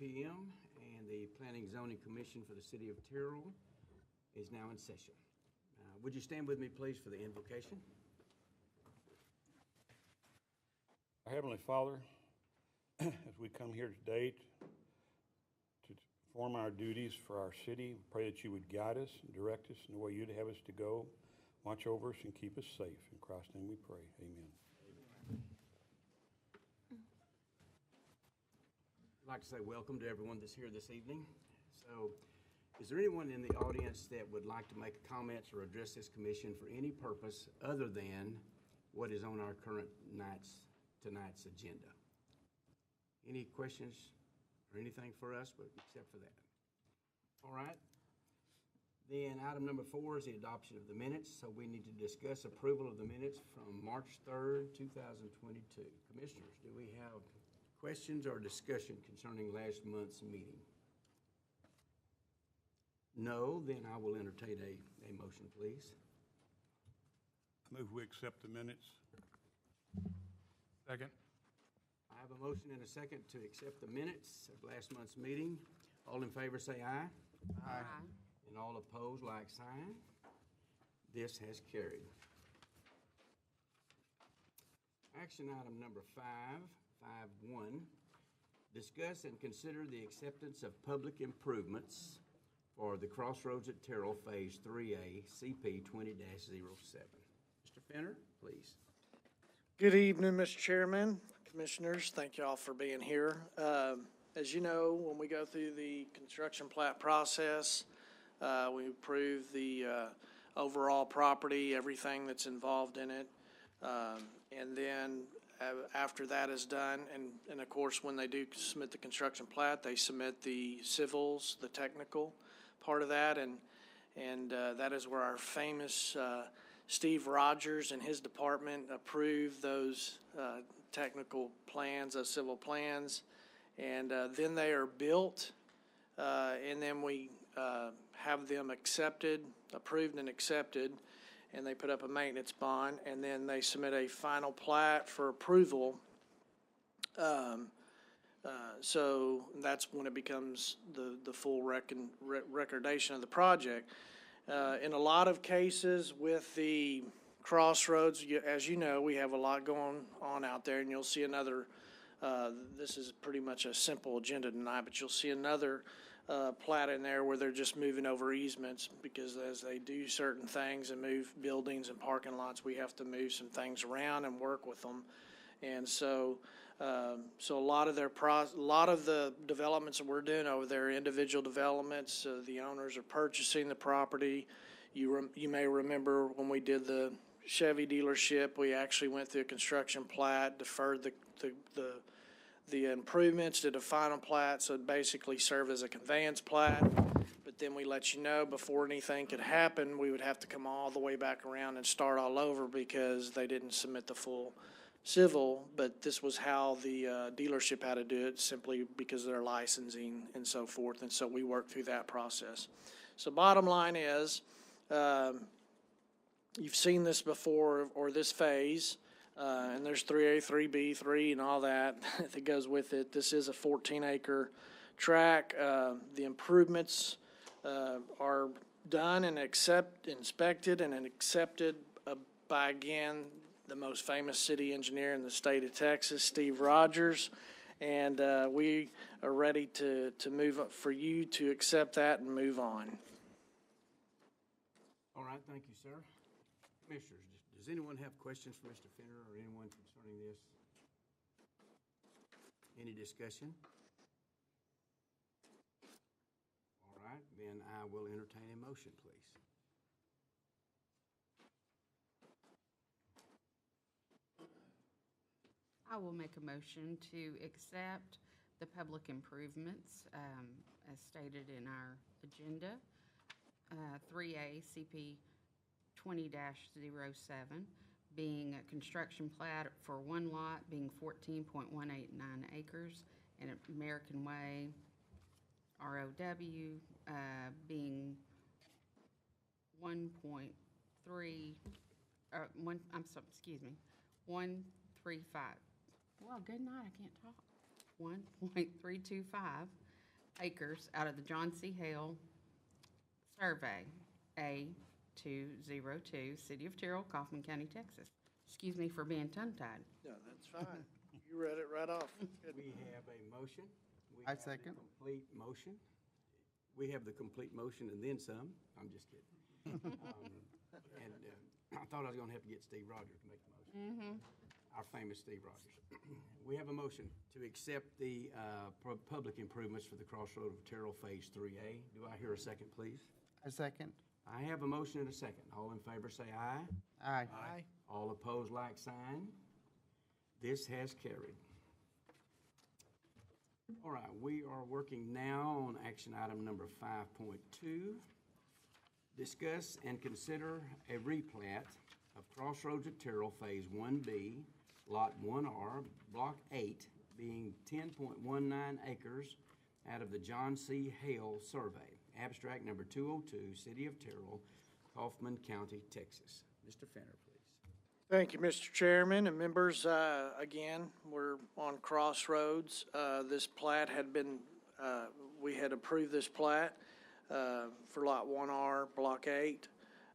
p.m. and the Planning Zoning Commission for the City of Terrell is now in session. Would you stand with me, please, for the invocation? Our Heavenly Father, as we come here today to perform our duties for our city, we pray that you would guide us and direct us in the way you'd have us to go, watch over us and keep us safe. In Christ's name we pray. Amen. I'd like to say welcome to everyone that's here this evening. So, is there anyone in the audience that would like to make comments or address this commission for any purpose other than what is on our tonight's agenda? Any questions or anything for us, but except for that? All right. Then item number 4 is the adoption of the minutes. So we need to discuss approval of the minutes from March 3rd, 2022. Commissioners, do we have questions or discussion concerning last month's meeting? No, then I will entertain a motion, please. I move we accept the minutes. Second. I have a motion and a second to accept the minutes of last month's meeting. All in favor say aye. Aye. And all opposed, like sign. This has carried. Action item number 5.1. Discuss and consider the acceptance of public improvements for the Crossroads at Terrell Phase 3A CP 20-07. Mr. Fenner, please. Good evening, Mr. Chairman, Commissioners. Thank you all for being here. As you know, when we go through the construction plat process, we approve the overall property, everything that's involved in it. And then after that is done, and of course, when they do submit the construction plat, they submit the civils, the technical part of that, and that is where our famous Steve Rogers and his department approved those technical plans, those civil plans, and then they are built, and then we have them approved and accepted, and they put up a maintenance bond, and then they submit a final plat for approval. So that's when it becomes the full recordation of the project. In a lot of cases with the Crossroads, as you know, we have a lot going on out there, and you'll see another, this is pretty much a simple agenda tonight, but you'll see another plat in there where they're just moving over easements, because as they do certain things and move buildings and parking lots, we have to move some things around and work with them. And so a lot of the developments that we're doing over there are individual developments. The owners are purchasing the property. You may remember when we did the Chevy dealership, we actually went through a construction plat, deferred the improvements, did a final plat, so it basically served as a conveyance plat. But then we let you know before anything could happen, we would have to come all the way back around and start all over because they didn't submit the full civil. But this was how the dealership had to do it, simply because of their licensing and so forth. And so we worked through that process. So bottom line is, you've seen this before, or this phase. And there's 3A, 3B, 3 and all that that goes with it. This is a 14-acre tract. The improvements are done and inspected and accepted by, again, the most famous city engineer in the state of Texas, Steve Rogers. And we are ready to move up for you to accept that and move on. All right, thank you, sir. Commissioners, does anyone have questions for Mr. Fenner or anyone concerning this? Any discussion? All right, then I will entertain a motion, please. I will make a motion to accept the public improvements as stated in our agenda. 3A CP 20-07 being a construction plat for one lot being 14.189 acres, and American Way ROW being 1.3 135. Well, good night, I can't talk. 1.325 acres out of the John C. Hale Survey, A202, City of Terrell, Kaufman County, Texas. Excuse me for being tongue-tied. No, that's fine. You read it right off. Good. We have a motion. We I have the second. Complete motion. We have the complete motion and then some. I'm just kidding. I thought I was gonna have to get Steve Rogers to make the motion. Our famous Steve Rogers. We have a motion to accept the public improvements for the Crossroads of Terrell Phase 3A. Do I hear a second, please? I second. I have a motion and a second. All in favor say aye. Aye. All opposed, like sign. This has carried. All right, we are working now on action item number 5.2. Discuss and consider a replat of Crossroads at Terrell Phase 1B, Lot 1R, Block 8, being 10.19 acres out of the John C. Hale Survey. Abstract number 202, City of Terrell, Kaufman County, Texas. Mr. Fenner, please. Thank you, Mr. Chairman and members. Again, we're on Crossroads. This plat had been, we had approved this plat for Lot 1R, Block 8,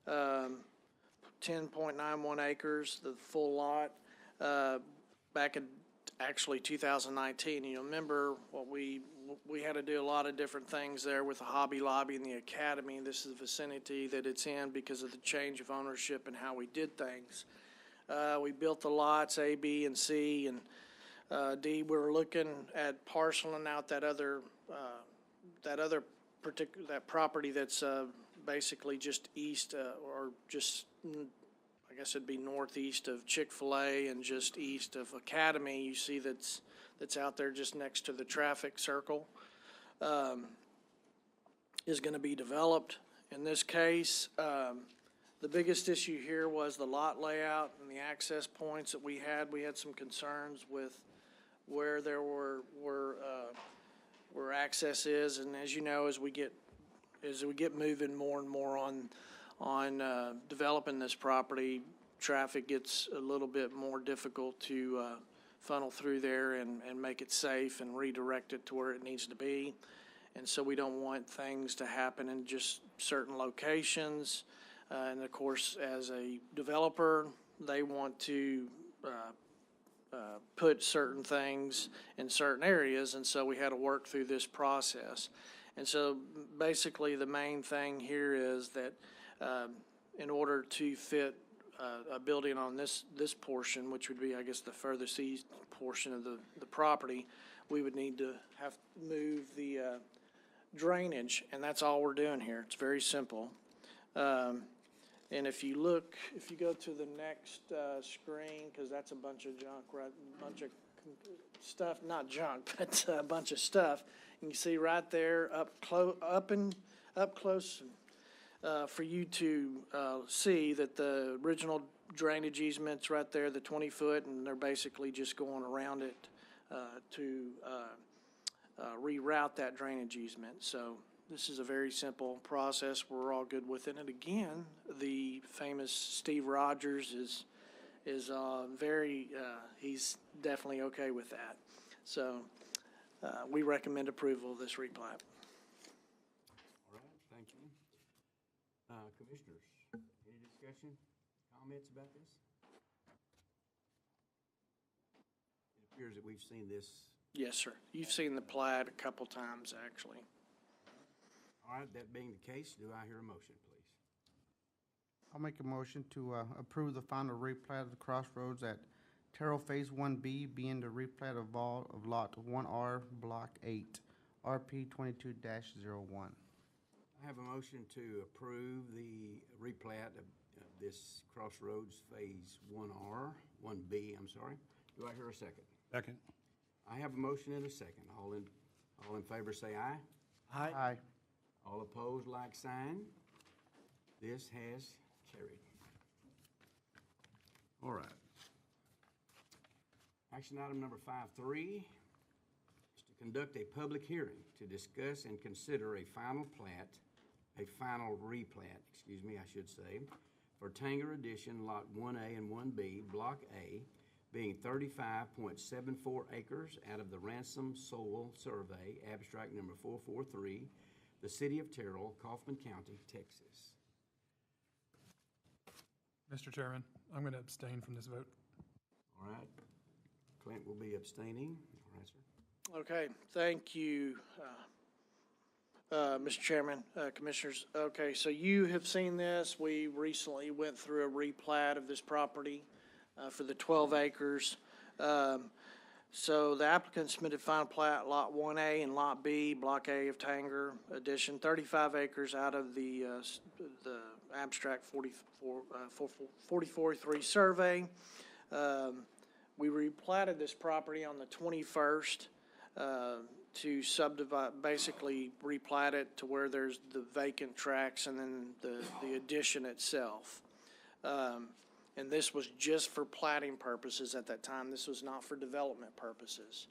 10.91 acres, the full lot, back in actually 2019. You remember what we had to do a lot of different things there with the Hobby Lobby and the Academy. This is the vicinity that it's in because of the change of ownership and how we did things. We built the lots A, B, and C, and D. We were looking at parceling out that property that's basically just east or just, I guess it'd be northeast of Chick-fil-A and just east of Academy. You see that's out there just next to the traffic circle, is going to be developed. In this case, the biggest issue here was the lot layout and the access points that we had. We had some concerns with where there were access is, and as you know, as we get moving more and more on developing this property, traffic gets a little bit more difficult to funnel through there and make it safe and redirect it to where it needs to be. And so we don't want things to happen in just certain locations. And of course, as a developer, they want to put certain things in certain areas, and so we had to work through this process. And so basically the main thing here is that in order to fit a building on this portion, which would be, I guess, the furthest east portion of the property, we would need to have to move the drainage, and that's all we're doing here. It's very simple. And if you go to the next screen, because that's a bunch of junk, right? A bunch of stuff, not junk, but a bunch of stuff. You can see right there up close for you to see that the original drainage easement's right there, the 20-foot, and they're basically just going around it to reroute that drainage easement. So this is a very simple process. We're all good with it. And again, the famous Steve Rogers is very, he's definitely okay with that. So we recommend approval of this replat. All right, thank you. Commissioners, any discussion, comments about this? It appears that we've seen this. Yes, sir. You've seen the plat a couple times, actually. All right, that being the case, do I hear a motion, please? I'll make a motion to approve the final replat of the Crossroads at Terrell Phase 1B, being the replat of all of Lot 1R, Block 8, RP 22-01. I have a motion to approve the replat of this Crossroads Phase 1B, I'm sorry. Do I hear a second? Second. I have a motion and a second. All in favor say aye. Aye. All opposed, like sign. This has carried. All right. Action item number 5.3 is to conduct a public hearing to discuss and consider a final replat, I should say, for Tanger Addition Lot 1A and 1B, Block A, being 35.74 acres out of the Ransom Sowell Survey, abstract number 443, the city of Terrell, Kaufman County, Texas. Mr. Chairman, I'm going to abstain from this vote. All right. Clint will be abstaining. All right, sir. Okay, thank you, Mr. Chairman, Commissioners. Okay, so you have seen this. We recently went through a replat of this property for the 12 acres. So the applicant submitted final plat, Lot 1A and Lot B, Block A of Tanger addition, 35 acres out of the abstract 4043 survey. We replatted this property on the 21st to subdivide, basically replat it to where there's the vacant tracts and then the addition itself. And this was just for platting purposes at that time. This was not for development purposes.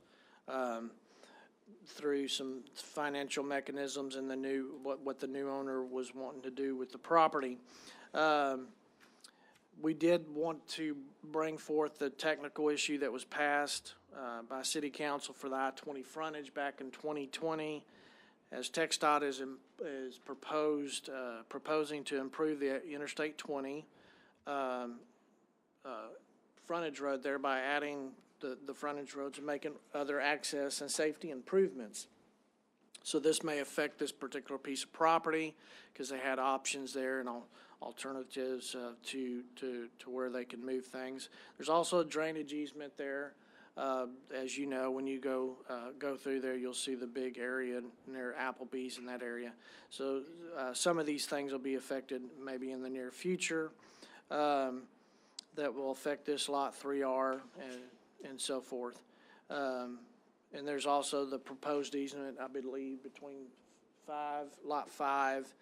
Through some financial mechanisms and the new, what the new owner was wanting to do with the property. We did want to bring forth the technical issue that was passed by City Council for the I-20 frontage back in 2020. As TxDOT is proposing to improve the Interstate 20 frontage road there by adding the frontage roads and making other access and safety improvements. So this may affect this particular piece of property because they had options there and alternatives to where they can move things. There's also a drainage easement there. As you know, when you go through there, you'll see the big area near Applebee's in that area. So some of these things will be affected maybe in the near future. That will affect this Lot 3R and so forth. And there's also the proposed easement, I believe, between Lot 5.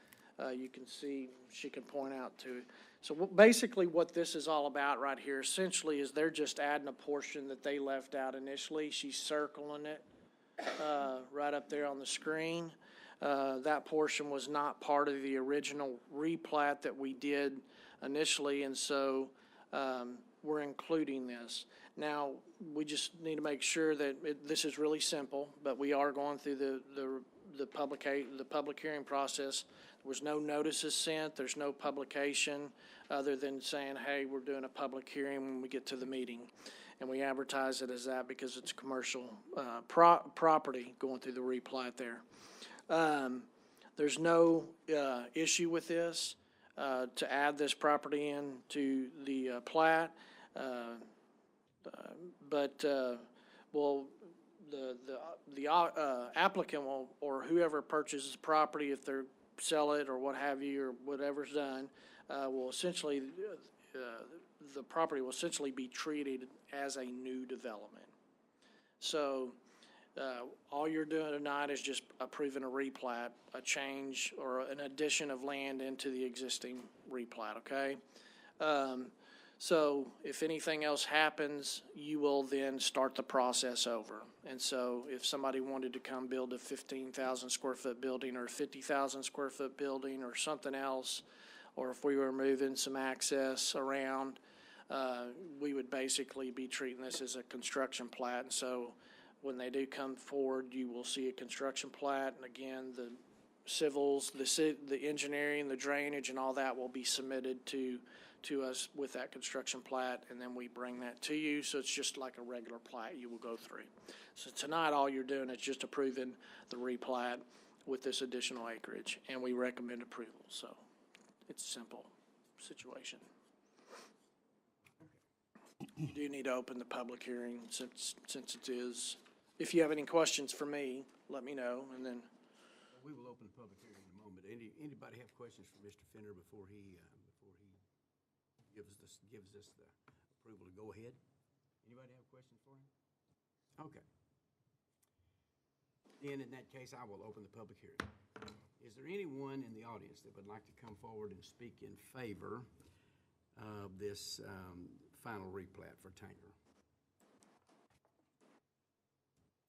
You can see, she can point out to. So basically what this is all about right here essentially is they're just adding a portion that they left out initially. She's circling it right up there on the screen. That portion was not part of the original replat that we did initially, and so we're including this. Now, we just need to make sure that this is really simple, but we are going through the public hearing process. There was no notices sent. There's no publication other than saying, hey, we're doing a public hearing when we get to the meeting. And we advertise it as that because it's commercial property going through the replat there. There's no issue with this to add this property into the plat. But well, the applicant will, or whoever purchases property, if they're sell it or what have you, or whatever's done, will essentially, the property will essentially be treated as a new development. So all you're doing tonight is just approving a replat, a change or an addition of land into the existing replat, okay? So if anything else happens, you will then start the process over. And so if somebody wanted to come build a 15,000 square foot building or a 50,000 square foot building or something else, or if we were moving some access around, we would basically be treating this as a construction plat. And so when they do come forward, you will see a construction plat. And again, the civils, the engineering, the drainage, and all that will be submitted to us with that construction plat, and then we bring that to you. So it's just like a regular plat you will go through. So tonight, all you're doing is just approving the replat with this additional acreage, and we recommend approval. So it's a simple situation. You do need to open the public hearing since it is. If you have any questions for me, let me know, and then. We will open the public hearing in a moment. Anybody have questions for Mr. Fenner before he gives us the approval to go ahead? Anybody have questions for him? Okay. Then in that case, I will open the public hearing. Is there anyone in the audience that would like to come forward and speak in favor of this final replat for Tanger?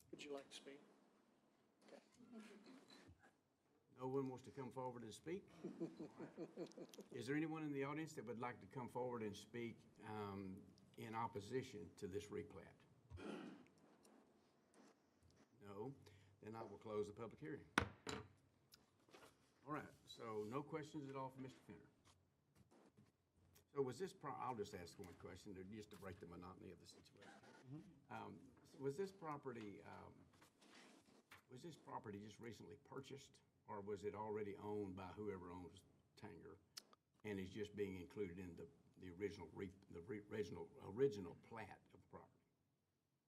Would you like to speak? Okay. No one wants to come forward and speak? Is there anyone in the audience that would like to come forward and speak in opposition to this replat? No, then I will close the public hearing. All right, so no questions at all from Mr. Fenner. So was this, I'll just ask one question, just to break the monotony of the situation. Was this property just recently purchased, or was it already owned by whoever owns Tanger, and is just being included in the original plat of the property?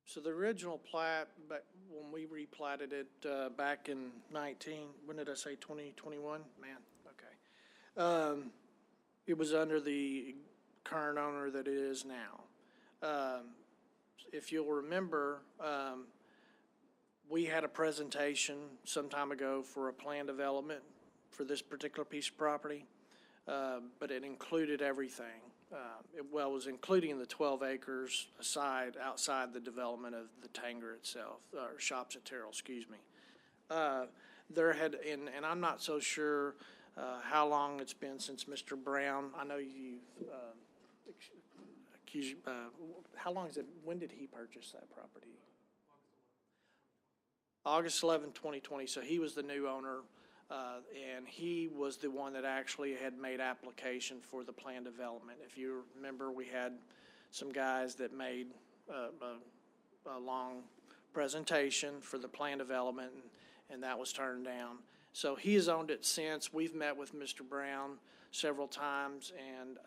So the original plat, but when we replatted it back in 19, when did I say 2021? Man, okay. It was under the current owner that it is now. If you'll remember, we had a presentation some time ago for a plan development for this particular piece of property, but it included everything. It was including the 12 acres outside the development of the Tanger itself, or Shops at Terrell, excuse me. There had, and I'm not so sure how long it's been since Mr. Brown, I know you've accused, how long is it, when did he purchase that property? August 11, 2020, so he was the new owner. And he was the one that actually had made application for the plan development. If you remember, we had some guys that made a long presentation for the plan development, and that was turned down. So he has owned it since. We've met with Mr. Brown several times, and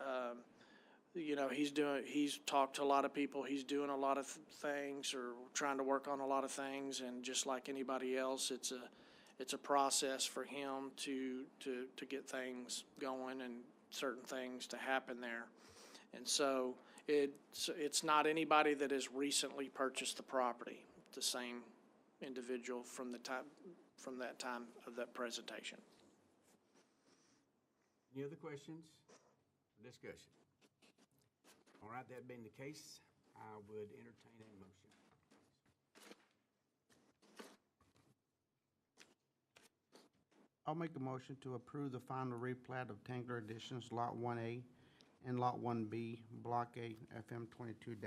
you know, he's talked to a lot of people. He's doing a lot of things, or trying to work on a lot of things, and just like anybody else, it's a process for him to get things going and certain things to happen there. And so it's not anybody that has recently purchased the property. It's the same individual from that time of that presentation. Any other questions or discussion? All right, that being the case, I would entertain a motion. I'll make a motion to approve the final replat of Tanger Additions Lot 1A and Lot 1B, Block A, FM 22-06.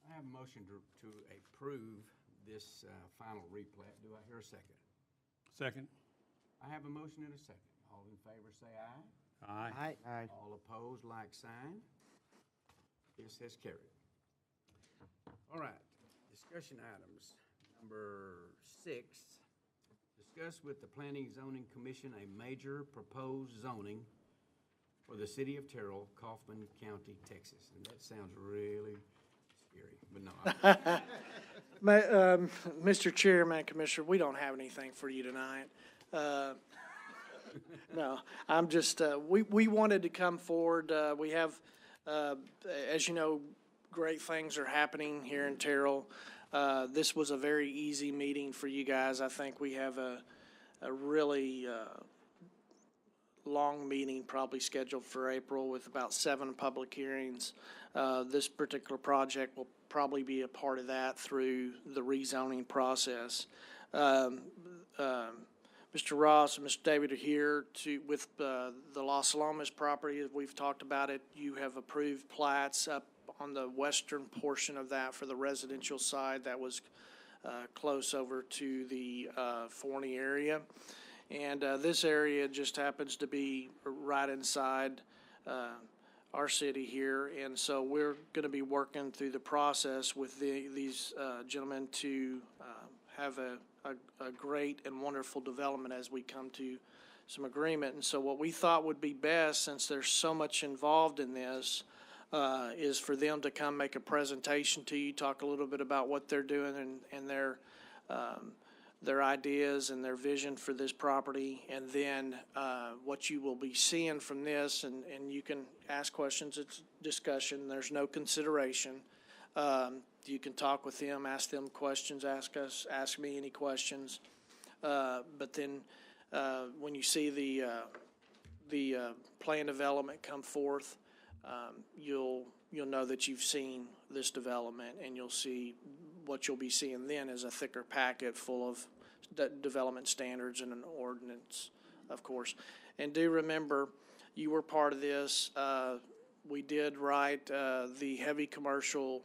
I have a motion to approve this final replat. Do I hear a second? Second. I have a motion and a second. All in favor say aye. Aye. Aye. All opposed, like sign. This has carried. All right, discussion items. Number 6, discuss with the Planning and Zoning Commission a major proposed zoning for the city of Terrell, Kaufman County, Texas. And that sounds really scary, but no. Mr. Chairman, Commissioner, we don't have anything for you tonight. No, I'm just, we wanted to come forward. We have, as you know, great things are happening here in Terrell. This was a very easy meeting for you guys. I think we have a really long meeting probably scheduled for April with about 7 public hearings. This particular project will probably be a part of that through the rezoning process. Mr. Ross and Mr. David are here with the Las Lomas property. As we've talked about it, you have approved plats up on the western portion of that for the residential side. That was close over to the Forney area. And this area just happens to be right inside our city here. And so we're going to be working through the process with these gentlemen to have a great and wonderful development as we come to some agreement. And so what we thought would be best, since there's so much involved in this, is for them to come make a presentation to you, talk a little bit about what they're doing and their ideas and their vision for this property, and then what you will be seeing from this, and you can ask questions. It's discussion. There's no consideration. You can talk with them, ask them questions, ask me any questions. But then when you see the plan development come forth, you'll know that you've seen this development, and you'll see what you'll be seeing then is a thicker packet full of development standards and an ordinance, of course. And do remember, you were part of this. we did write the heavy commercial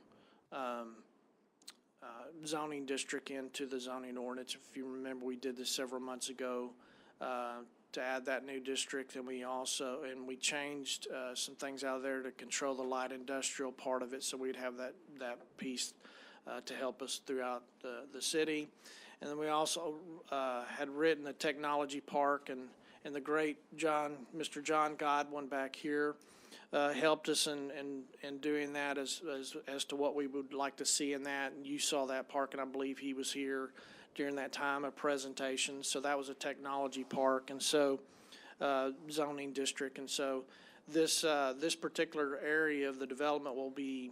zoning district into the zoning ordinance. If you remember, we did this several months ago to add that new district, and we changed some things out of there to control the light industrial part of it, so we'd have that piece to help us throughout the city. And then we also had written the technology park, and the great Mr. John Godwin back here helped us in doing that as to what we would like to see in that. And you saw that park, and I believe he was here during that time of presentation. So that was a technology park, and so zoning district. And so this particular area of the development will be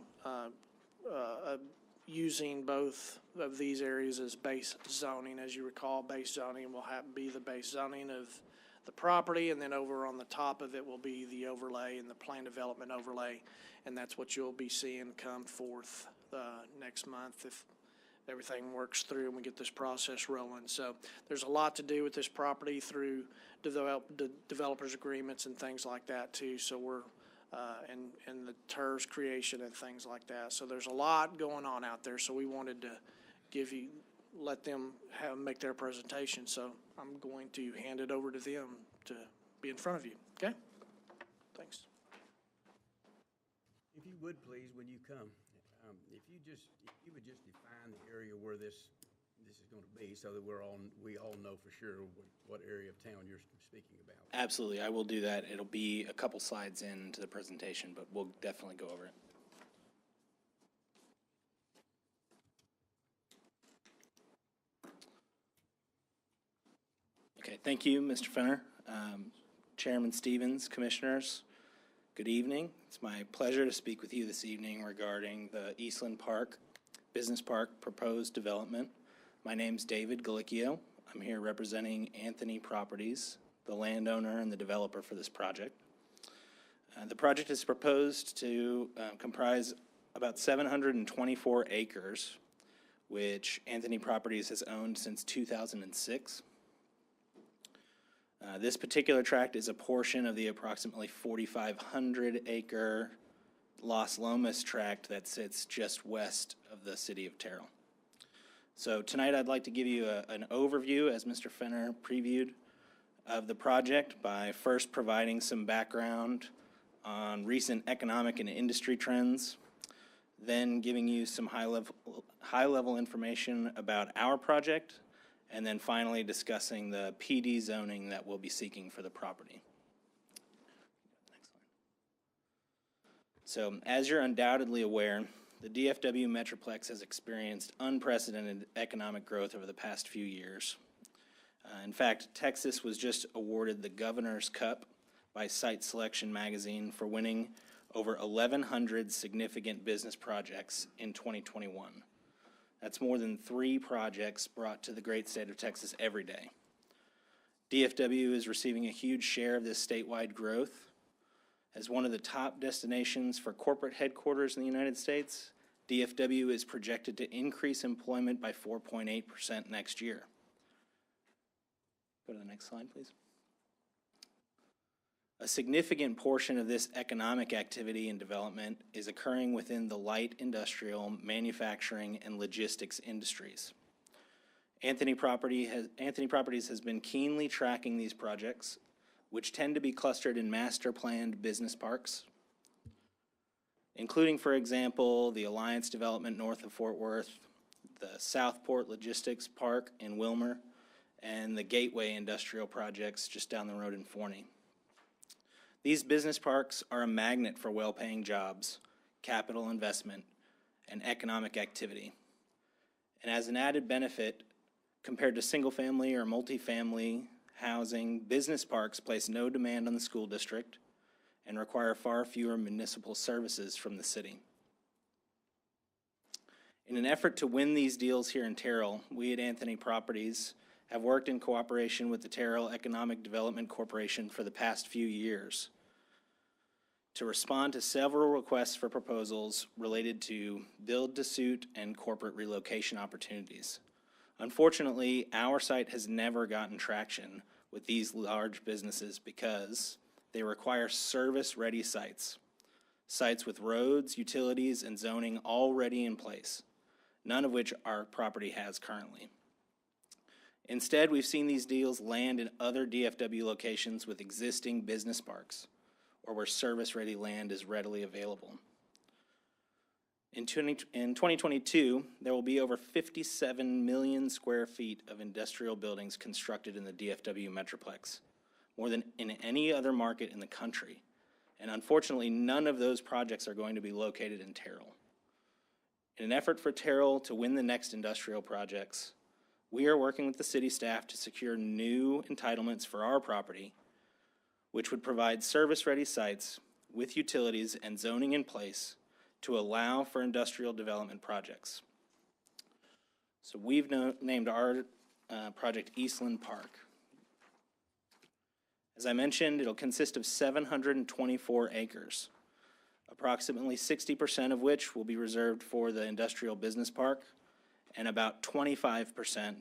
using both of these areas as base zoning. As you recall, base zoning will be the base zoning of the property, and then over on the top of it will be the overlay and the plan development overlay, and that's what you'll be seeing come forth next month if everything works through and we get this process rolling. So there's a lot to do with this property through developers agreements and things like that too. So we're and the TERS creation and things like that. So there's a lot going on out there. So we wanted to let them make their presentation. So I'm going to hand it over to them to be in front of you. Okay? Thanks. If you would please, when you come, if you would just define the area where this is going to be, so that we all know for sure what area of town you're speaking about. Absolutely, I will do that. It'll be a couple slides into the presentation, but we'll definitely go over it. Okay, thank you, Mr. Fenner. Chairman Stevens, Commissioners, good evening. It's my pleasure to speak with you this evening regarding the Eastland Park Business Park proposed development. My name's David Galicchio. I'm here representing Anthony Properties, the landowner and the developer for this project. The project is proposed to comprise about 724 acres, which Anthony Properties has owned since 2006. This particular tract is a portion of the approximately 4,500 acre Las Lomas tract that sits just west of the city of Terrell. So tonight I'd like to give you an overview, as Mr. Fenner previewed, of the project by first providing some background on recent economic and industry trends, then giving you some high-level information about our project, and then finally discussing the PD zoning that we'll be seeking for the property. Next slide. So, as you're undoubtedly aware, the DFW Metroplex has experienced unprecedented economic growth over the past few years. In fact, Texas was just awarded the Governor's Cup by Site Selection magazine for winning over 1,100 significant business projects in 2021. That's more than 3 projects brought to the great state of Texas every day. DFW is receiving a huge share of this statewide growth. As one of the top destinations for corporate headquarters in the United States, DFW is projected to increase employment by 4.8% next year. Go to the next slide, please. A significant portion of this economic activity and development is occurring within the light industrial, manufacturing, and logistics industries. Anthony Properties has been keenly tracking these projects, which tend to be clustered in master-planned business parks, including, for example, the Alliance development north of Fort Worth, the Southport Logistics Park in Wilmer, and the Gateway Industrial projects just down the road in Forney. These business parks are a magnet for well-paying jobs, capital investment, and economic activity. And as an added benefit, compared to single-family or multifamily housing, business parks place no demand on the school district and require far fewer municipal services from the city. In an effort to win these deals here in Terrell, we at Anthony Properties have worked in cooperation with the Terrell Economic Development Corporation for the past few years to respond to several requests for proposals related to build-to-suit and corporate relocation opportunities. Unfortunately, our site has never gotten traction with these large businesses because they require service-ready sites. sites with roads, utilities, and zoning already in place, none of which our property has currently. Instead, we've seen these deals land in other DFW locations with existing business parks or where service-ready land is readily available. In 2022, there will be over 57 million square feet of industrial buildings constructed in the DFW Metroplex, more than in any other market in the country. And unfortunately, none of those projects are going to be located in Terrell. In an effort for Terrell to win the next industrial projects, we are working with the city staff to secure new entitlements for our property, which would provide service-ready sites with utilities and zoning in place to allow for industrial development projects. So we've named our project Eastland Park. As I mentioned, it'll consist of 724 acres, approximately 60% of which will be reserved for the industrial business park, and about 25%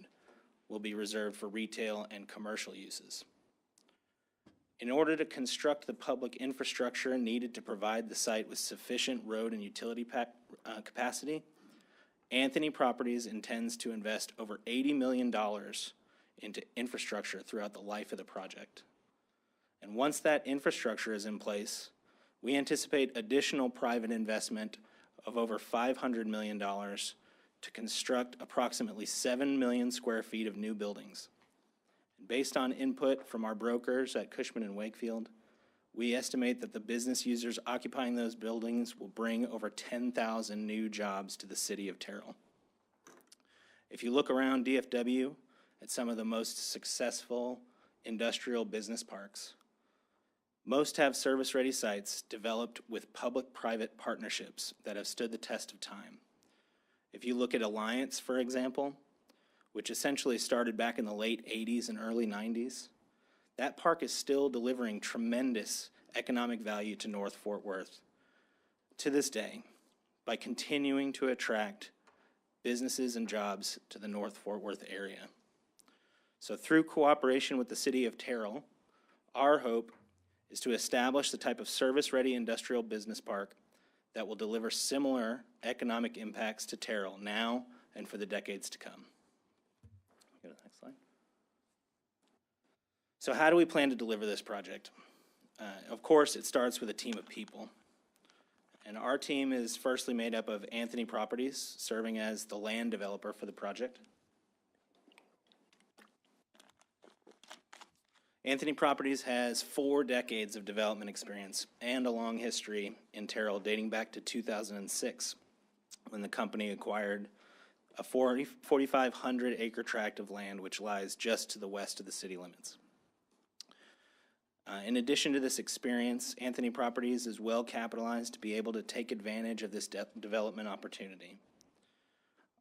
will be reserved for retail and commercial uses. In order to construct the public infrastructure needed to provide the site with sufficient road and utility capacity, Anthony Properties intends to invest over $80 million into infrastructure throughout the life of the project. And once that infrastructure is in place, we anticipate additional private investment of over $500 million to construct approximately 7 million square feet of new buildings. Based on input from our brokers at Cushman & Wakefield, we estimate that the business users occupying those buildings will bring over 10,000 new jobs to the city of Terrell. If you look around DFW at some of the most successful industrial business parks, most have service-ready sites developed with public-private partnerships that have stood the test of time. If you look at Alliance, for example, which essentially started back in the late 80s and early 90s, that park is still delivering tremendous economic value to North Fort Worth to this day by continuing to attract businesses and jobs to the North Fort Worth area. So through cooperation with the city of Terrell, our hope is to establish the type of service-ready industrial business park that will deliver similar economic impacts to Terrell now and for the decades to come. Go to the next slide. So how do we plan to deliver this project? Of course, it starts with a team of people. And our team is firstly made up of Anthony Properties, serving as the land developer for the project. Anthony Properties has 4 decades of development experience and a long history in Terrell dating back to 2006, when the company acquired a 4,500 acre tract of land which lies just to the west of the city limits. In addition to this experience, Anthony Properties is well capitalized to be able to take advantage of this development opportunity.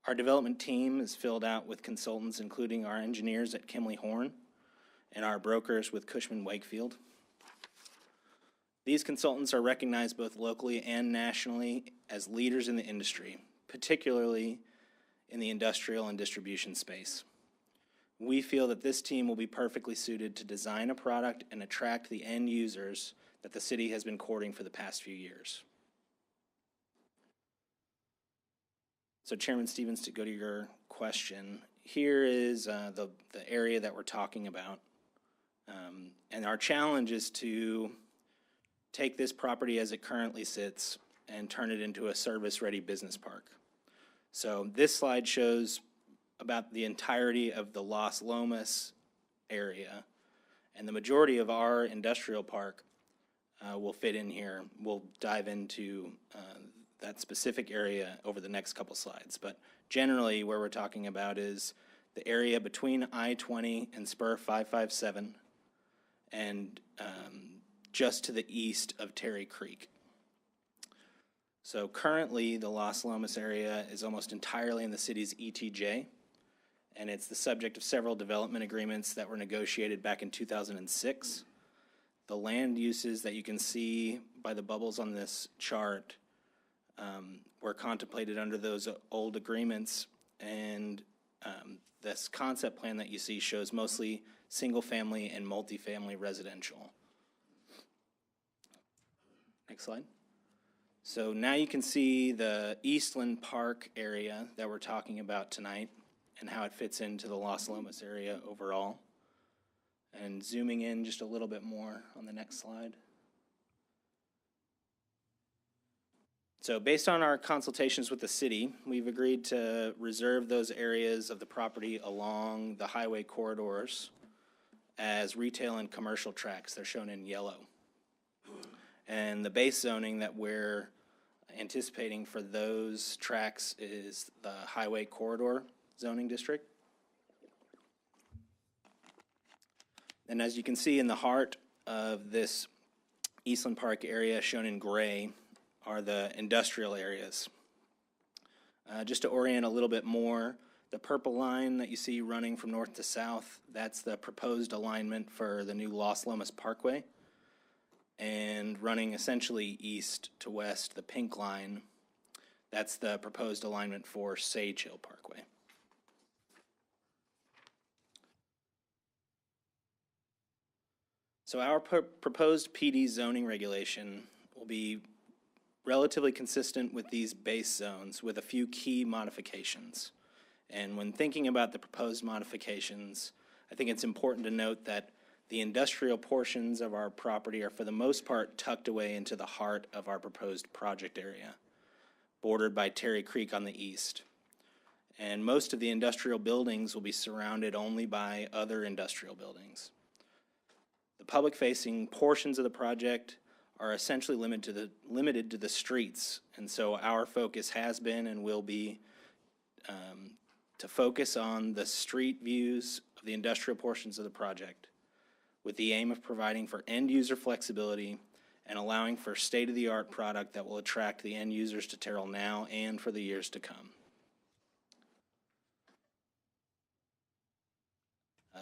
Our development team is filled out with consultants, including our engineers at Kimley Horn and our brokers with Cushman Wakefield. These consultants are recognized both locally and nationally as leaders in the industry, particularly in the industrial and distribution space. We feel that this team will be perfectly suited to design a product and attract the end users that the city has been courting for the past few years. So Chairman Stevens, to go to your question, here is the area that we're talking about. And our challenge is to take this property as it currently sits and turn it into a service-ready business park. So this slide shows about the entirety of the Las Lomas area, and the majority of our industrial park will fit in here. We'll dive into that specific area over the next couple slides, but generally where we're talking about is the area between I-20 and Spur 557 and just to the east of Terry Creek. So currently the Las Lomas area is almost entirely in the city's ETJ, and it's the subject of several development agreements that were negotiated back in 2006. The land uses that you can see by the bubbles on this chart were contemplated under those old agreements, and this concept plan that you see shows mostly single-family and multifamily residential. Next slide. So now you can see the Eastland Park area that we're talking about tonight and how it fits into the Las Lomas area overall. And zooming in just a little bit more on the next slide. So based on our consultations with the city, we've agreed to reserve those areas of the property along the highway corridors as retail and commercial tracts. They're shown in yellow. And the base zoning that we're anticipating for those tracts is the highway corridor zoning district. And as you can see in the heart of this Eastland Park area, shown in gray, are the industrial areas. Just to orient a little bit more, the purple line that you see running from north to south, that's the proposed alignment for the new Las Lomas Parkway. And running essentially east to west, the pink line, that's the proposed alignment for Sage Hill Parkway. So our proposed PD zoning regulation will be relatively consistent with these base zones with a few key modifications. And when thinking about the proposed modifications, I think it's important to note that the industrial portions of our property are for the most part tucked away into the heart of our proposed project area, bordered by Terry Creek on the east. And most of the industrial buildings will be surrounded only by other industrial buildings. The public-facing portions of the project are essentially limited to the streets, and so our focus has been and will be to focus on the street views of the industrial portions of the project, with the aim of providing for end-user flexibility and allowing for state-of-the-art product that will attract the end users to Terrell now and for the years to come.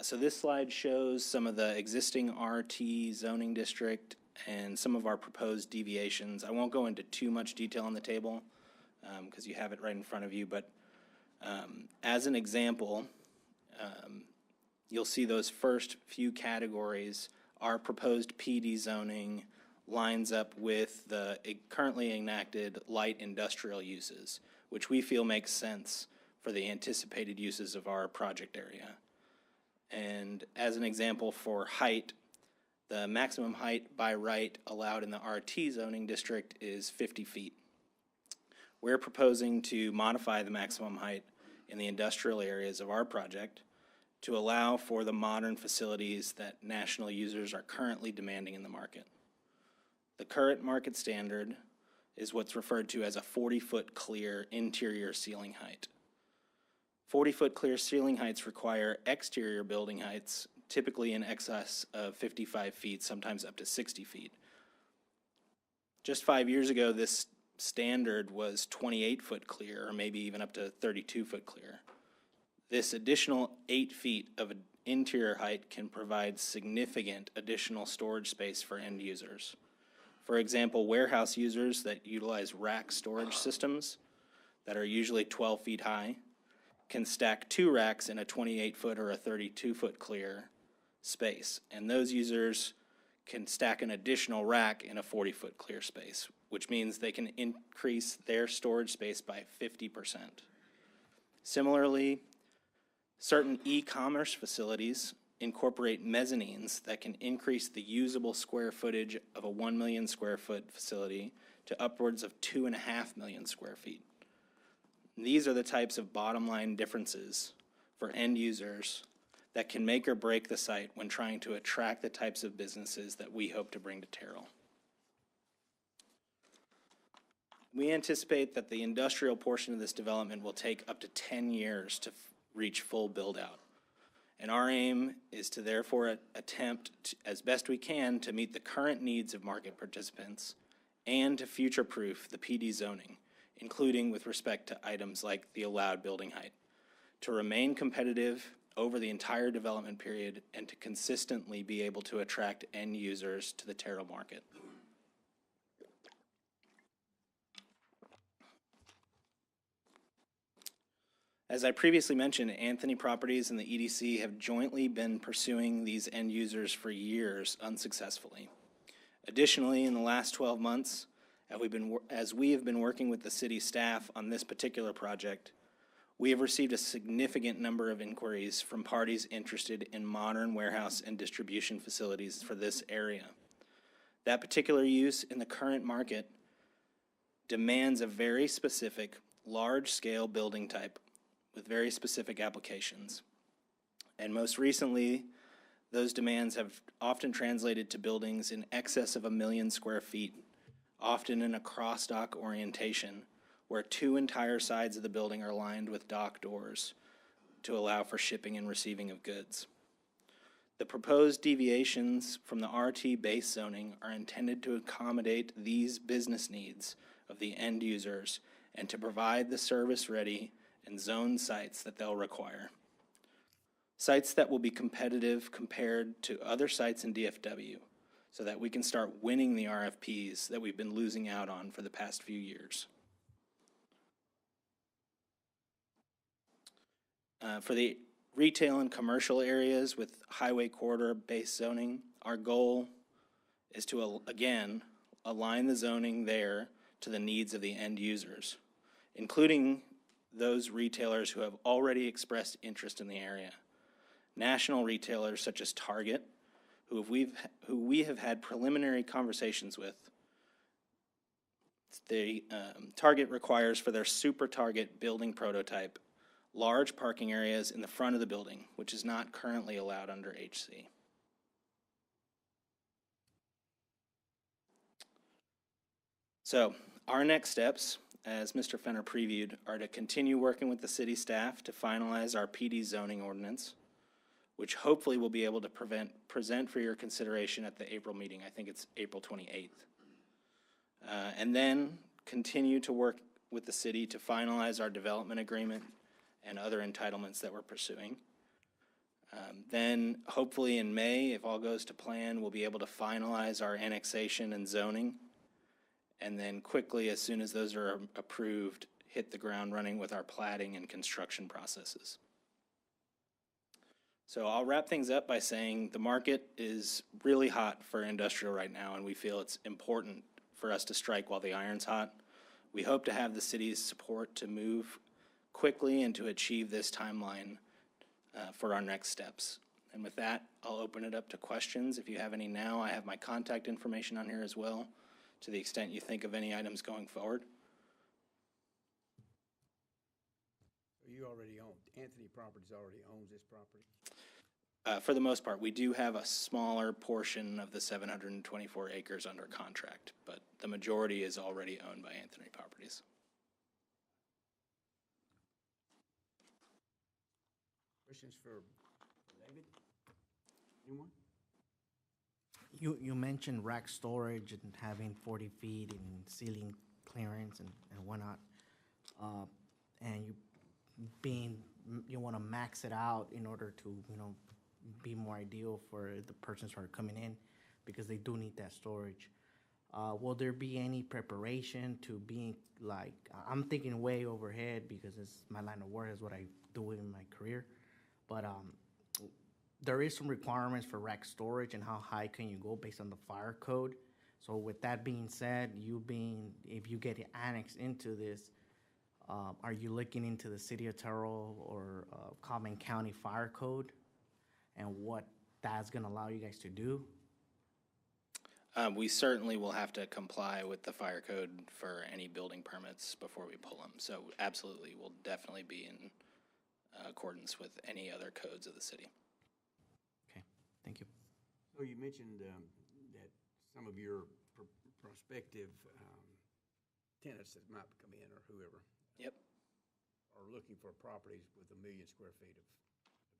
So this slide shows some of the existing RT zoning district and some of our proposed deviations. I won't go into too much detail on the table because you have it right in front of you, but as an example, you'll see those first few categories. Our proposed PD zoning lines up with the currently enacted light industrial uses, which we feel makes sense for the anticipated uses of our project area. And as an example for height, the maximum height by right allowed in the RT zoning district is 50 feet. We're proposing to modify the maximum height in the industrial areas of our project to allow for the modern facilities that national users are currently demanding in the market. The current market standard is what's referred to as a 40-foot clear interior ceiling height. 40-foot clear ceiling heights require exterior building heights, typically in excess of 55 feet, sometimes up to 60 feet. Just 5 years ago, this standard was 28-foot clear, or maybe even up to 32-foot clear. This additional 8 feet of interior height can provide significant additional storage space for end users. For example, warehouse users that utilize rack storage systems that are usually 12 feet high can stack 2 racks in a 28-foot or a 32-foot clear space. And those users can stack an additional rack in a 40-foot clear space, which means they can increase their storage space by 50%. Similarly, certain e-commerce facilities incorporate mezzanines that can increase the usable square footage of a 1 million square foot facility to upwards of 2.5 million square feet. These are the types of bottom line differences for end users that can make or break the site when trying to attract the types of businesses that we hope to bring to Terrell. We anticipate that the industrial portion of this development will take up to 10 years to reach full build-out. And our aim is to therefore attempt as best we can to meet the current needs of market participants and to future-proof the PD zoning, including with respect to items like the allowed building height, to remain competitive over the entire development period and to consistently be able to attract end users to the Terrell market. As I previously mentioned, Anthony Properties and the EDC have jointly been pursuing these end users for years unsuccessfully. Additionally, in the last 12 months, As we have been working with the city staff on this particular project, we have received a significant number of inquiries from parties interested in modern warehouse and distribution facilities for this area. That particular use in the current market demands a very specific, large-scale building type with very specific applications. And most recently, those demands have often translated to buildings in excess of 1 million square feet, often in a cross-dock orientation, where 2 entire sides of the building are lined with dock doors to allow for shipping and receiving of goods. The proposed deviations from the RT base zoning are intended to accommodate these business needs of the end users and to provide the service-ready and zoned sites that they'll require. Sites that will be competitive compared to other sites in DFW so that we can start winning the RFPs that we've been losing out on for the past few years. For the retail and commercial areas with highway corridor base zoning, our goal is to, again, align the zoning there to the needs of the end users, including those retailers who have already expressed interest in the area. National retailers such as Target, who we have had preliminary conversations with. Target requires for their Super Target building prototype large parking areas in the front of the building, which is not currently allowed under HC. So our next steps, as Mr. Fenner previewed, are to continue working with the city staff to finalize our PD zoning ordinance, which hopefully we'll be able to present for your consideration at the April meeting. I think it's April 28th. And then continue to work with the city to finalize our development agreement and other entitlements that we're pursuing. Then hopefully in May, if all goes to plan, we'll be able to finalize our annexation and zoning. And then quickly, as soon as those are approved, hit the ground running with our platting and construction processes. So I'll wrap things up by saying the market is really hot for industrial right now, and we feel it's important for us to strike while the iron's hot. We hope to have the city's support to move quickly and to achieve this timeline for our next steps. And with that, I'll open it up to questions. If you have any now, I have my contact information on here as well, to the extent you think of any items going forward. You already own, Anthony Properties already owns this property? For the most part, we do have a smaller portion of the 724 acres under contract, but the majority is already owned by Anthony Properties. Questions for David? Anyone? You mentioned rack storage and having 40 feet and ceiling clearance and whatnot. And you want to max it out in order to, be more ideal for the persons who are coming in, because they do need that storage. Will there be any preparation to being like, I'm thinking way overhead because it's my line of work, is what I do in my career. But there is some requirements for rack storage and how high can you go based on the fire code. So with that being said, if you get annexed into this, are you looking into the city of Terrell or Kaufman County fire code and what that's going to allow you guys to do? We certainly will have to comply with the fire code for any building permits before we pull them. So absolutely, we'll definitely be in accordance with any other codes of the city. Okay, thank you. So you mentioned that some of your prospective tenants that might come in or whoever. Yep. Are looking for properties with 1 million square feet of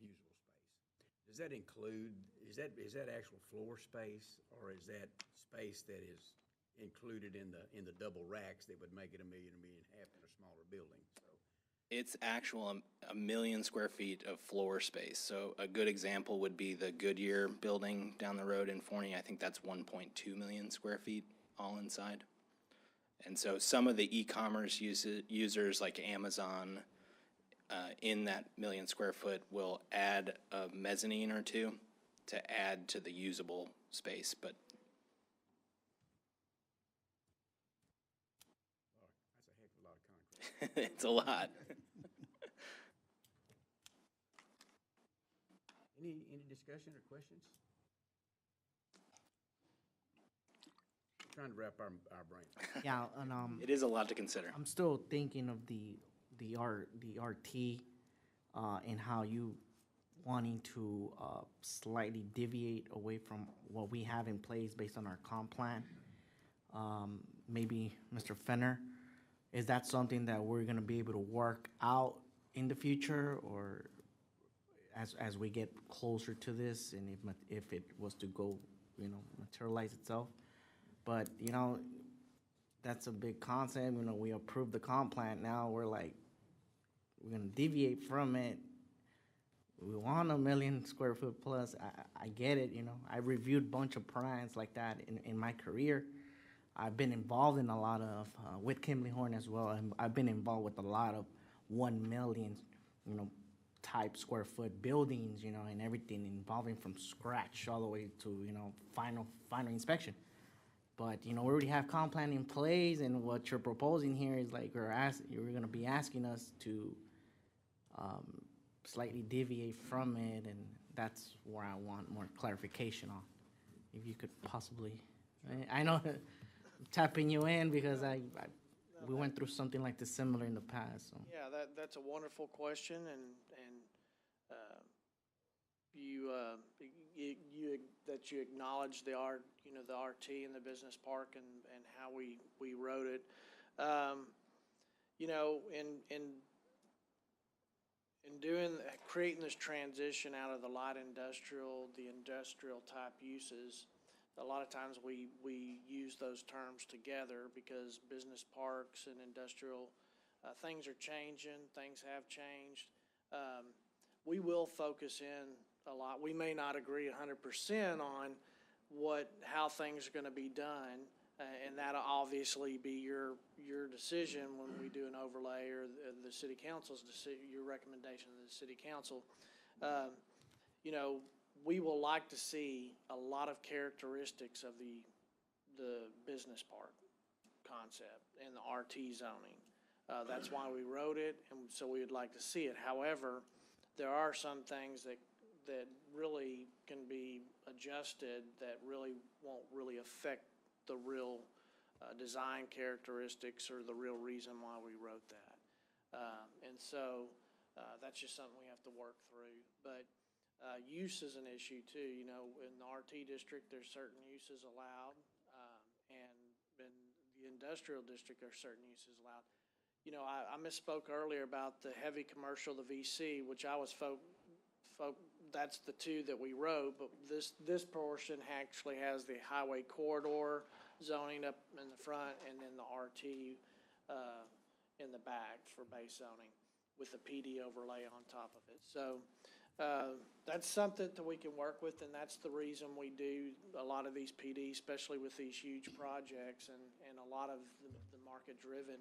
usable space. Does that include, is that actual floor space, or is that space that is included in the double racks that would make it 1.5 million in a smaller building? So It's actual 1 million square feet of floor space. So a good example would be the Goodyear building down the road in Forney. I think that's 1.2 million square feet all inside. And so some of the e-commerce users like Amazon in that 1 million square foot will add a mezzanine or two to add to the usable space. But It's a lot. Any discussion or questions? Trying to wrap our brains. Yeah, and It is a lot to consider. I'm still thinking of the RT, and how you wanting to slightly deviate away from what we have in place based on our comp plan. Maybe Mr. Fenner, is that something that we're gonna be able to work out in the future, or as we get closer to this, and if it was to go, materialize itself? But, that's a big concept. We approved the comp plan. Now we're like, we're gonna deviate from it. We want 1 million square foot plus. I get it, I reviewed a bunch of plans like that in my career. I've been involved in a lot of, with Kimley Horn as well, and I've been involved with a lot of 1 million, type square foot buildings, and everything involving from scratch all the way to, final inspection. But, we already have comp plan in place, and what you're proposing here is like, you're gonna be asking us to slightly deviate from it, and that's where I want more clarification on. If you could possibly, I know I'm tapping you in because we went through something like this similar in the past, so. Yeah, that's a wonderful question, and you acknowledge the RT and the business park and how we wrote it. In creating this transition out of the light industrial, the industrial type uses, a lot of times we use those terms together because business parks and industrial, things are changing, things have changed. We will focus in a lot. We may not agree 100% on how things are going to be done, and that'll obviously be your decision when we do an overlay, or the city council's decision, your recommendation to the city council. We will like to see a lot of characteristics of the business park concept and the RT zoning. That's why we wrote it, and so we would like to see it. However, there are some things that really can be adjusted that really won't really affect the real design characteristics or the real reason why we wrote that. And so that's just something we have to work through. But use is an issue too. In the RT district, there's certain uses allowed, and in the industrial district, there's certain uses allowed. I misspoke earlier about the heavy commercial, the VC, which I was that's the two that we wrote, but this portion actually has the highway corridor zoning up in the front, and then the RT in the back for base zoning with the PD overlay on top of it. So that's something that we can work with, and that's the reason we do a lot of these PDs, especially with these huge projects and a lot of the market-driven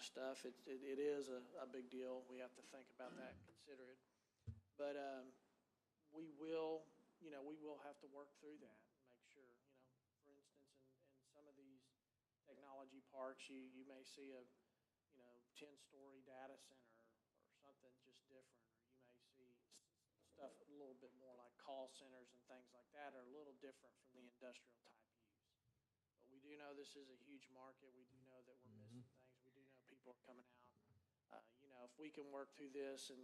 stuff. It is a big deal. We have to think about that and consider it. But we will have to work through that and make sure, for instance, in some of these technology parks, you may see a 10-story data center or something just different, or you may see stuff a little bit more like call centers and things like that are a little different from the industrial type use. But we do know this is a huge market. We do know that we're missing things. We do know people are coming out. If we can work through this and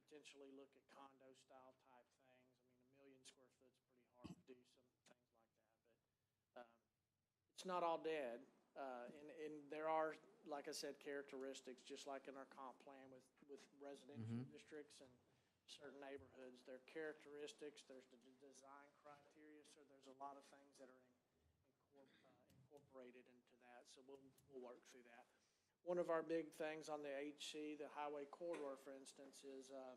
potentially look at condo style type things. 1 million square foot is pretty hard to do some things like that, but it's not all dead. And there are, like I said, characteristics, just like in our comp plan with residential districts and certain neighborhoods. There are characteristics, there's the design criteria, so there's a lot of things that are incorporated into that, so we'll work through that. One of our big things on the HC, the highway corridor, for instance, is the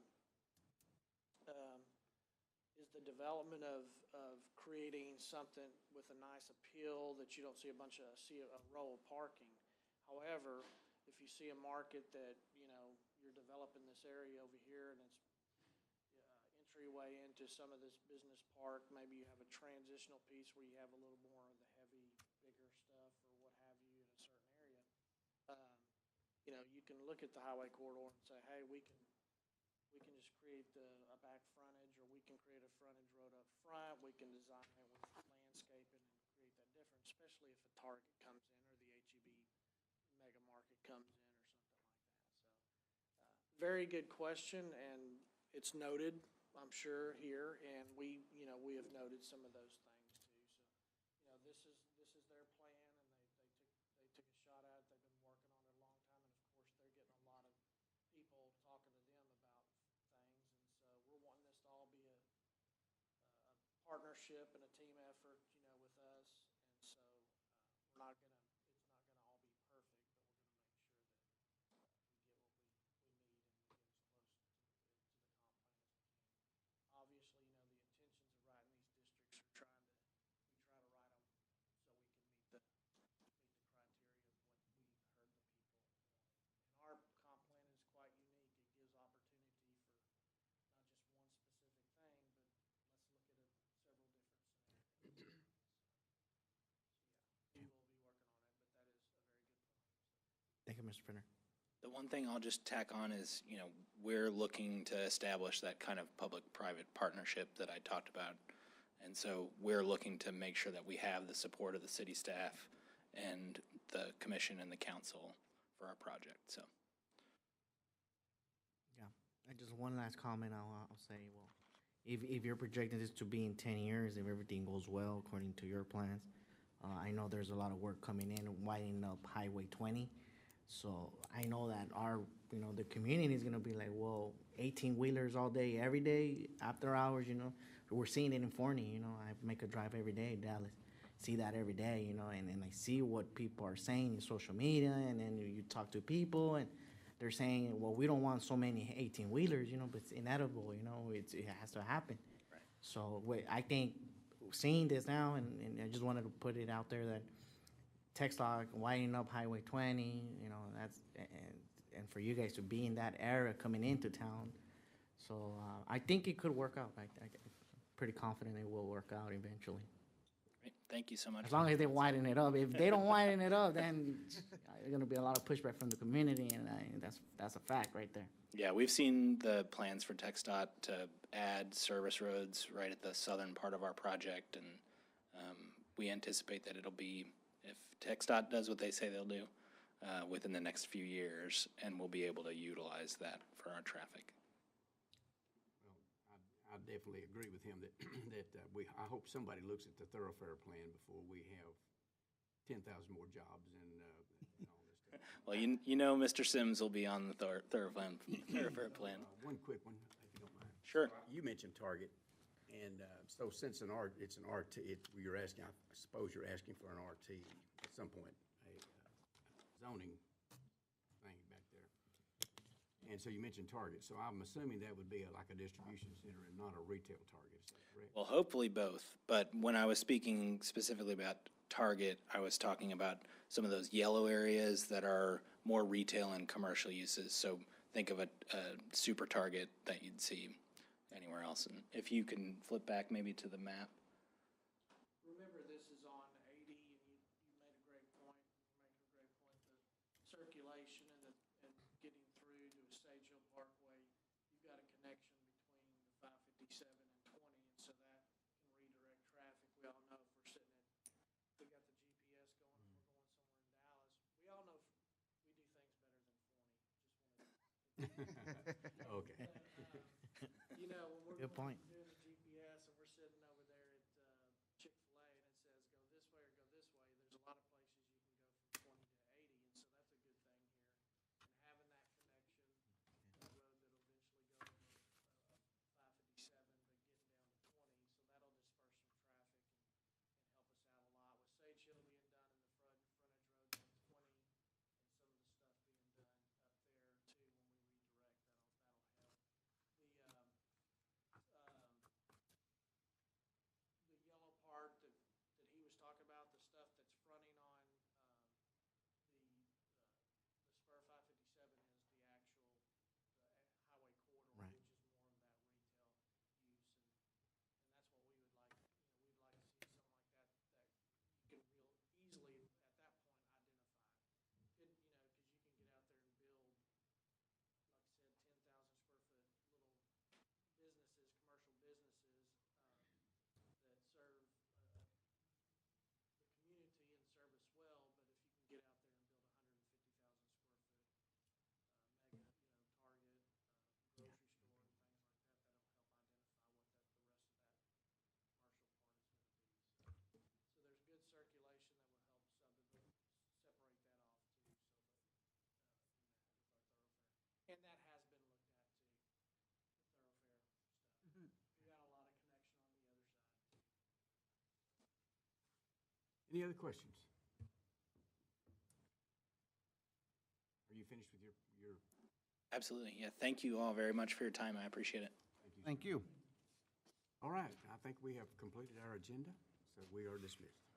development of creating something with a nice appeal that you don't see a row of parking. However, if you see a market that, you're developing this area over here and it's entryway into some of this business park, maybe you have a transitional piece where you have a little more of the heavy, bigger stuff or what have you in a certain area. you know, you can look at the highway corridor and say, hey, we can just create a back frontage, or we can create a frontage road up front. We can design it with landscaping and create that difference, especially if a Target comes in or the HEB mega market comes in or something like that. So, very good question, and it's noted, I'm sure, here, and we have noted some of those things too. So, you know, this is their plan, and they took a shot at it. They've been working on it a long time, and of course, they're getting a lot of people talking to them about things, and so we're wanting this to all be a partnership and a team effort, you know, with us, and so it's not gonna all be perfect, but we're gonna make sure that we get what we need, and we get as close to the comp plan as we can. Obviously, you know, the intentions of writing these districts are we try to write them so we can meet the criteria of what we've heard the people want. And our comp plan is quite unique. It gives opportunity for not just one specific thing, but let's look at several different scenarios. So yeah, we will be working on it, but that is a very good point. Thank you, Mr. Printer. The one thing I'll just tack on is, you know, we're looking to establish that kind of public-private partnership that I talked about. And so we're looking to make sure that we have the support of the city staff and the commission and the council for our project, so. Yeah, and just one last comment I'll say, well, if you're projecting this to be in 10 years, if everything goes well according to your plans, I know there's a lot of work coming in, widening up Highway 20. So I know that the community is gonna be like, well, 18-wheelers all day, every day, after hours, you know. We're seeing it in Forney, you know. I make a drive every day in Dallas, see that every day, you know, and I see what people are saying in social media, and then you talk to people, and they're saying, well, we don't want so many 18-wheelers, you know, but it's inevitable, you know, it has to happen. Right. So I think seeing this now, and I just wanted to put it out there that TxDOT widening up Highway 20, you know, that's, and for you guys to be in that area coming into town. So I think it could work out. I'm pretty confident it will work out eventually. Great. Thank you so much. As long as they widen it up. If they don't widen it up, then there's going to be a lot of pushback from the community, and that's a fact right there. Yeah, we've seen the plans for TxDOT to add service roads right at the southern part of our project, and we anticipate that it'll be, if TxDOT does what they say they'll do, within the next few years, and we'll be able to utilize that for our traffic. I definitely agree with him that I hope somebody looks at the thoroughfare plan before we have 10,000 more jobs and all this stuff. Well, you know, Mr. Sims will be on the thoroughfare plan. One quick one, if you don't mind. Sure. You mentioned Target, and so since it's an RT, you're asking, I suppose you're asking for an RT at some point, a zoning thing back there. And so you mentioned Target, so I'm assuming that would be like a distribution center and not a retail Target, is that correct? Well, hopefully both, but when I was speaking specifically about Target, I was talking about some of those yellow areas that are more retail and commercial uses. So think of a super Target that you'd see anywhere else. And if you can flip back maybe to the map. Remember, this is on 80, and you made a great point. You're making a great point. The circulation and getting through to a Sage Hill Parkway, you've got a connection between the 557 and 20, and so that can redirect traffic. We all know if we're sitting at, we got the GPS going, and we're going somewhere in Dallas. We all know we do things better than 40. Okay. You know, when we're Good point. doing the GPS and we're sitting over there at Chick-fil-A and it says go this way or go this way, there's a lot of places you can go from 20 to 80, and so that's a good thing here. And having that connection, the road that'll eventually go over 557, but getting down to 20, so that'll disperse some traffic and help us out a lot. With Sage Hill being done in the frontage roads on 20, and some of the stuff being done up there too, when we redirect, that'll help. The Any other questions? Are you finished with your, Absolutely, yeah. Thank you all very much for your time. I appreciate it. Thank you. all right, I think we have completed our agenda, so we are dismissed.